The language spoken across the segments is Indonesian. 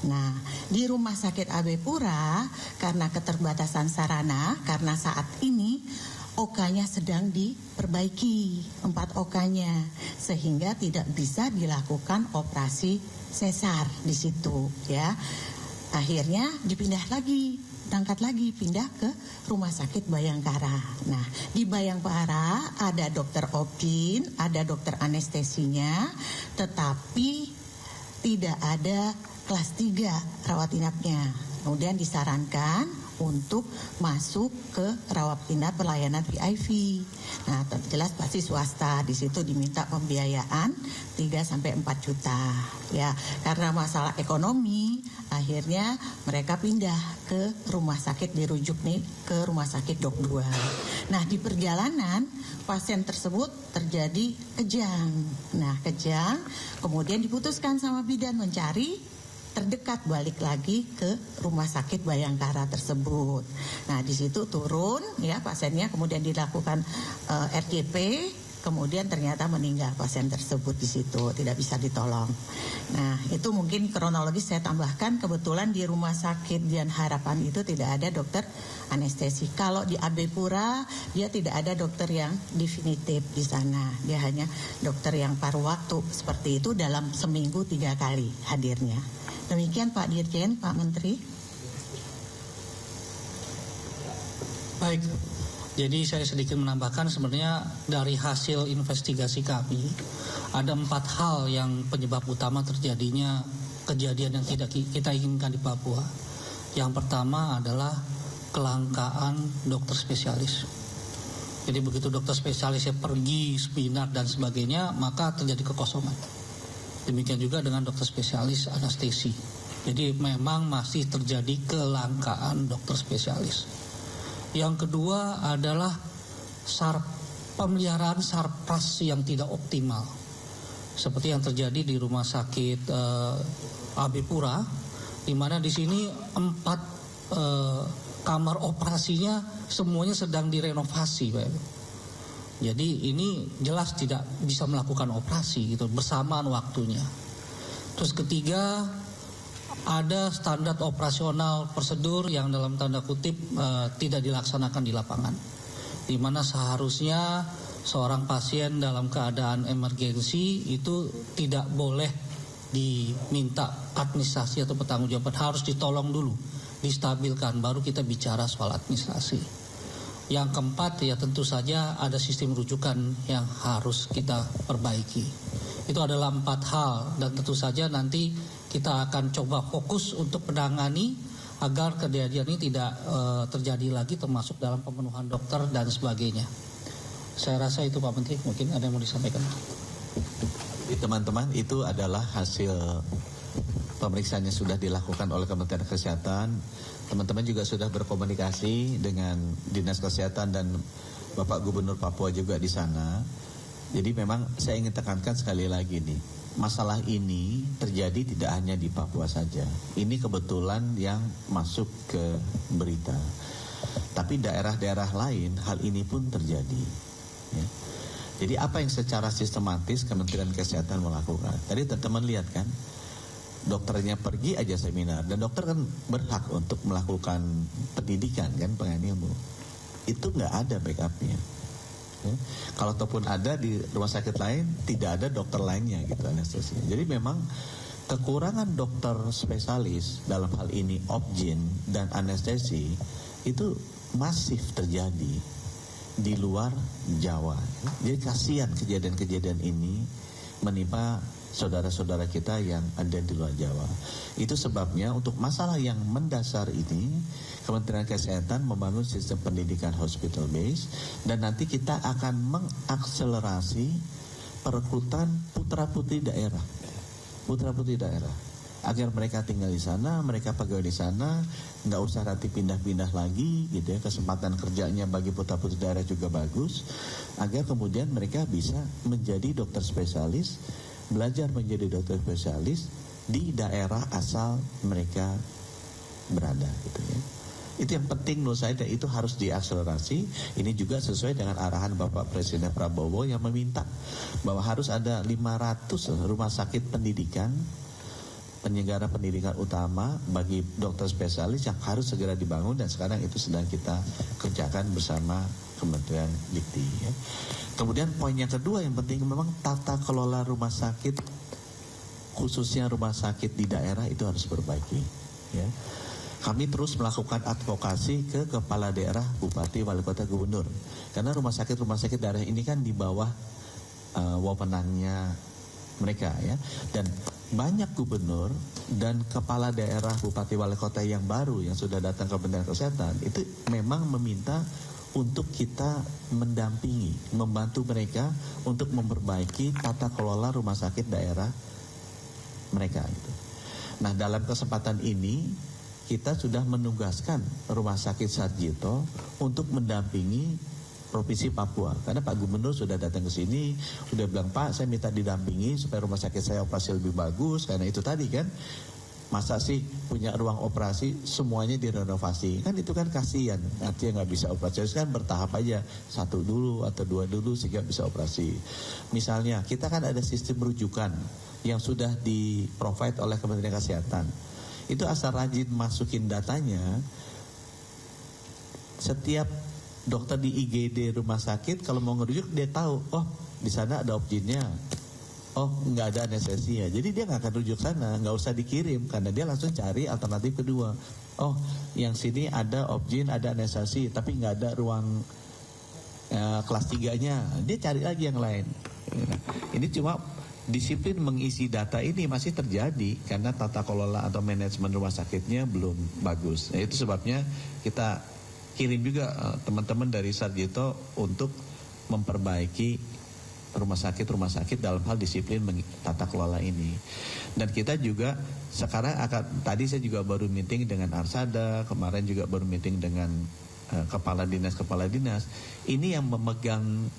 Nah, di Rumah Sakit AB Pura, karena keterbatasan sarana, karena saat ini OK-nya sedang diperbaiki, 4 OK-nya, sehingga tidak bisa dilakukan operasi sesar di situ, ya. Akhirnya dipindah lagi, berangkat lagi, pindah ke Rumah Sakit Bayangkara. Nah, di Bayangkara ada dokter obgyn, ada dokter anestesinya, tetapi tidak ada kelas 3 rawat inapnya. Kemudian disarankan untuk masuk ke rawat inap pelayanan VIP. Nah, jelas pasti swasta. Di situ diminta pembiayaan 3-4 juta. Ya, karena masalah ekonomi, akhirnya mereka pindah ke rumah sakit, dirujuk nih ke Rumah Sakit Dok 2. Nah, di perjalanan pasien tersebut terjadi kejang. Nah, kejang, kemudian diputuskan sama bidan mencari terdekat, balik lagi ke Rumah Sakit Bayangkara tersebut. Nah, di situ turun ya pasiennya, kemudian dilakukan RCP, kemudian ternyata meninggal pasien tersebut di situ, tidak bisa ditolong. Nah, itu mungkin kronologis saya tambahkan, kebetulan di Rumah Sakit Dian Harapan itu tidak ada dokter anestesi. Kalau di AB Pura dia tidak ada dokter yang definitif di sana. Dia hanya dokter yang paruh waktu, seperti itu dalam seminggu 3 kali hadirnya. Demikian Pak Dirjen, Pak Menteri. Baik, jadi saya sedikit menambahkan, sebenarnya dari hasil investigasi kami ada 4 hal yang penyebab utama terjadinya kejadian yang tidak kita inginkan di Papua. Yang pertama adalah kelangkaan dokter spesialis. Jadi begitu dokter spesialisnya pergi, seminar dan sebagainya, maka terjadi kekosongan. Demikian juga dengan dokter spesialis anestesi. Jadi memang masih terjadi kelangkaan dokter spesialis. Yang kedua adalah pemeliharaan sarpras yang tidak optimal. Seperti yang terjadi di Rumah Sakit AB Pura, di mana di sini 4 kamar operasinya semuanya sedang direnovasi, Pak. Jadi ini jelas tidak bisa melakukan operasi gitu bersamaan waktunya. Terus ketiga, ada standar operasional prosedur yang dalam tanda kutip tidak dilaksanakan di lapangan. Di mana seharusnya seorang pasien dalam keadaan emergensi itu tidak boleh diminta administrasi atau pertanggungjawaban, harus ditolong dulu, distabilkan, baru kita bicara soal administrasi. Yang keempat, ya tentu saja ada sistem rujukan yang harus kita perbaiki. Itu adalah 4 hal, dan tentu saja nanti kita akan coba fokus untuk menangani agar kejadian ini tidak terjadi lagi, termasuk dalam pemenuhan dokter dan sebagainya. Saya rasa itu Pak Menteri, mungkin ada yang mau disampaikan. Teman-teman, itu adalah hasil pemeriksaan yang sudah dilakukan oleh Kementerian Kesehatan. Teman-teman juga sudah berkomunikasi dengan Dinas Kesehatan dan Bapak Gubernur Papua juga di sana. Jadi memang saya ingin tekankan sekali lagi nih, masalah ini terjadi tidak hanya di Papua saja. Ini kebetulan yang masuk ke berita. Tapi daerah-daerah lain hal ini pun terjadi. Ya. Jadi apa yang secara sistematis Kementerian Kesehatan melakukan? Tadi teman-teman lihat kan, dokternya pergi aja seminar, dan dokter kan berhak untuk melakukan pendidikan kan, pengen ilmu. Itu nggak ada backupnya. Ya. Kalau ataupun ada di rumah sakit lain, tidak ada dokter lainnya gitu anestesi. Jadi memang kekurangan dokter spesialis dalam hal ini obgyn dan anestesi itu masif terjadi di luar Jawa. Jadi kasihan kejadian-kejadian ini menimpa saudara-saudara kita yang ada di luar Jawa. Itu sebabnya untuk masalah yang mendasar ini, Kementerian Kesehatan membangun sistem pendidikan hospital base, dan nanti kita akan mengakselerasi perekrutan putra-putri daerah. Putra-putri daerah. Agar mereka tinggal di sana, mereka pegawai di sana, nggak usah nanti pindah-pindah lagi gitu ya. Kesempatan kerjanya bagi putra-putri daerah juga bagus, agar kemudian mereka bisa menjadi dokter spesialis, belajar menjadi dokter spesialis di daerah asal mereka berada gitu ya. Itu yang penting menurut saya, dan itu harus diakselerasi. Ini juga sesuai dengan arahan Bapak Presiden Prabowo yang meminta bahwa harus ada 500 rumah sakit pendidikan penyelenggara pendidikan utama bagi dokter spesialis yang harus segera dibangun, dan sekarang itu sedang kita kerjakan bersama Kementerian Dikti. Ya. Kemudian poin yang kedua yang penting memang tata kelola rumah sakit, khususnya rumah sakit di daerah itu harus diperbaiki. Ya. Kami terus melakukan advokasi ke kepala daerah, bupati, wali kota, gubernur, karena rumah sakit daerah ini kan di bawah wewenangnya mereka, ya. Dan banyak gubernur dan kepala daerah, bupati, wali kota yang baru yang sudah datang ke Kementerian Kesehatan itu memang meminta untuk kita mendampingi, membantu mereka untuk memperbaiki tata kelola rumah sakit daerah mereka gitu. Nah, dalam kesempatan ini kita sudah menugaskan Rumah Sakit Sarjito untuk mendampingi Provinsi Papua, karena Pak Gubernur sudah datang ke sini, sudah bilang, Pak, saya minta didampingi supaya rumah sakit saya operasi lebih bagus, karena itu tadi kan, masa sih punya ruang operasi semuanya direnovasi, kan itu kan kasihan, artinya nggak bisa operasi, kan bertahap aja, 1 dulu atau 2 dulu sehingga bisa operasi. Misalnya kita kan ada sistem rujukan yang sudah di-provide oleh Kementerian Kesehatan, itu asal rajin masukin datanya, setiap dokter di IGD rumah sakit kalau mau ngerujuk dia tahu, oh di sana ada objinnya, oh nggak ada anestesia, jadi dia nggak akan rujuk sana, nggak usah dikirim karena dia langsung cari alternatif kedua. Oh yang sini ada objin, ada anestesi, tapi nggak ada ruang kelas 3-nya, dia cari lagi yang lain. Ini cuma disiplin mengisi data ini masih terjadi karena tata kelola atau manajemen rumah sakitnya belum bagus. Nah, itu sebabnya kita kirim juga teman-teman dari Sarjito untuk memperbaiki rumah sakit dalam hal disiplin tata kelola ini. Dan kita juga sekarang tadi saya juga baru meeting dengan Arsada, kemarin juga baru meeting dengan kepala dinas. Ini yang memegang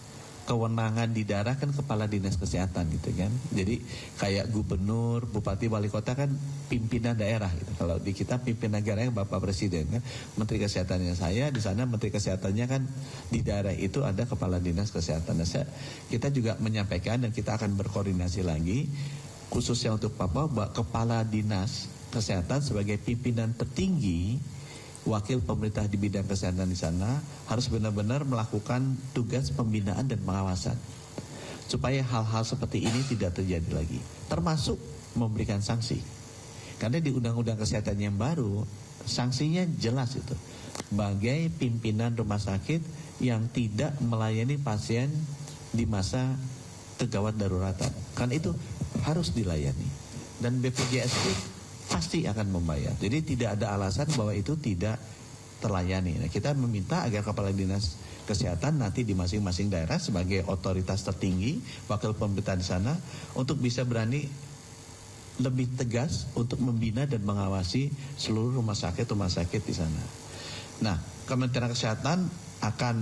kewenangan di daerah kan kepala dinas kesehatan gitu kan. Jadi kayak gubernur, bupati, wali kota kan pimpinan daerah gitu. Kalau di kita pimpinan negaranya Bapak Presiden kan. Menteri Kesehatannya saya, di sana Menteri Kesehatannya kan di daerah itu ada kepala dinas kesehatan. Nah, kita juga menyampaikan dan kita akan berkoordinasi lagi khususnya untuk Papua, kepala dinas kesehatan sebagai pimpinan tertinggi wakil pemerintah di bidang kesehatan di sana harus benar-benar melakukan tugas pembinaan dan pengawasan supaya hal-hal seperti ini tidak terjadi lagi, termasuk memberikan sanksi. Karena di Undang-Undang Kesehatan yang baru sanksinya jelas itu, sebagai pimpinan rumah sakit yang tidak melayani pasien di masa kegawat daruratan, kan itu harus dilayani, dan BPJS itu pasti akan membayar. Jadi tidak ada alasan bahwa itu tidak terlayani. Nah, kita meminta agar kepala dinas kesehatan nanti di masing-masing daerah sebagai otoritas tertinggi wakil pemerintah di sana untuk bisa berani lebih tegas untuk membina dan mengawasi seluruh rumah sakit di sana. Nah, Kementerian Kesehatan akan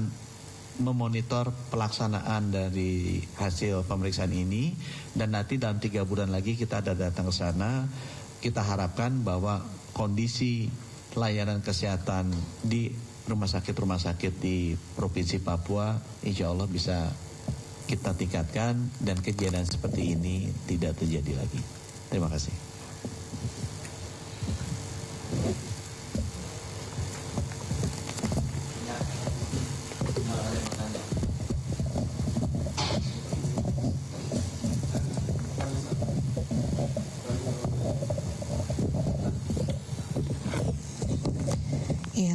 memonitor pelaksanaan dari hasil pemeriksaan ini, dan nanti dalam 3 bulan lagi kita ada datang ke sana. Kita harapkan bahwa kondisi layanan kesehatan di rumah sakit di Provinsi Papua insya Allah bisa kita tingkatkan dan kejadian seperti ini tidak terjadi lagi. Terima kasih.